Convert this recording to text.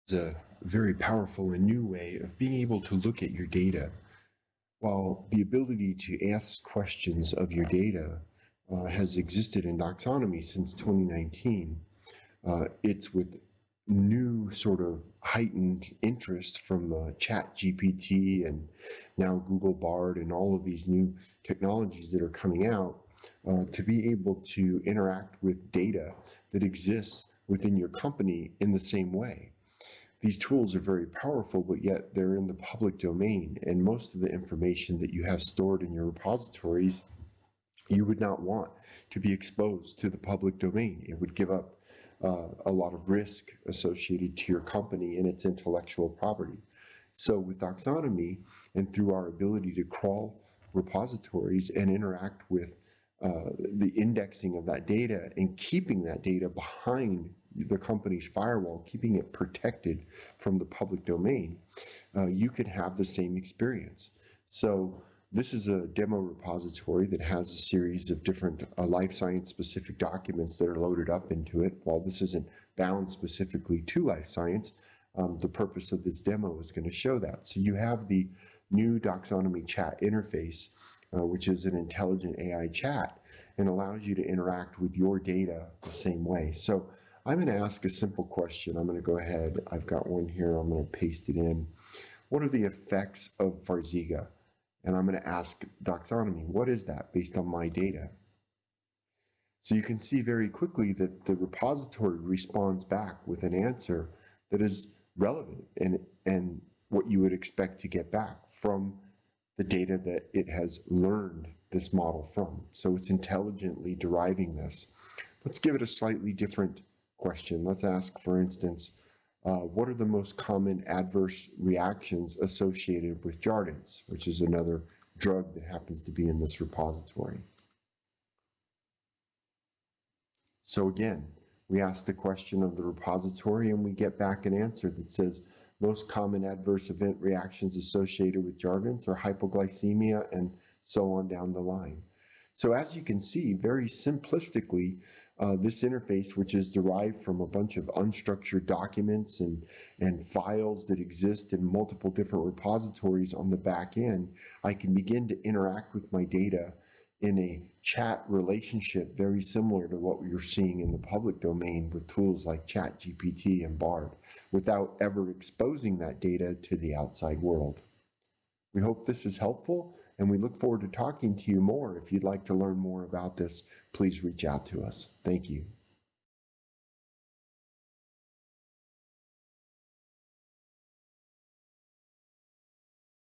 Is a very powerful and new way of being able to look at your data. While the ability to ask questions of your data has existed in Docxonomy since 2019, it's with new sort of heightened interest from Chat GPT and now Google Bard and all of these new technologies that are coming out to be able to interact with data that exists within your company in the same way. These tools are very powerful, but yet they're in the public domain, and most of the information that you have stored in your repositories you would not want to be exposed to the public domain. It would give up a lot of risk associated to your company and its intellectual property. So with Docxonomy and through our ability to crawl repositories and interact with the indexing of that data and keeping that data behind the company's firewall, keeping it protected from the public domain, you can have the same experience. So this is a demo repository that has a series of different life science specific documents that are loaded up into it. While this isn't bound specifically to life science, the purpose of this demo is going to show that. So you have the new Docxonomy chat interface, which is an intelligent AI chat and allows you to interact with your data the same way. So I'm going to ask a simple question. I'm going to go ahead. I've got one here. I'm going to paste it in. What are the effects of Farxiga? And I'm going to ask Docxonomy, what is that based on my data? So you can see very quickly that the repository responds back with an answer that is relevant and what you would expect to get back from the data that it has learned this model from. So it's intelligently deriving this. Let's give it a slightly different question. Let's ask, for instance, what are the most common adverse reactions associated with Jardiance, which is another drug that happens to be in this repository? So again, we ask the question of the repository and we get back an answer that says most common adverse event reactions associated with Jardiance are hypoglycemia and so on down the line. So as you can see, very simplistically, this interface, which is derived from a bunch of unstructured documents and files that exist in multiple different repositories on the back end, I can begin to interact with my data in a chat relationship very similar to what you're seeing in the public domain with tools like Chat GPT and Bard without ever exposing that data to the outside world. We hope this is helpful, and we look forward to talking to you more. If you'd like to learn more about this, please reach out to us. Thank you.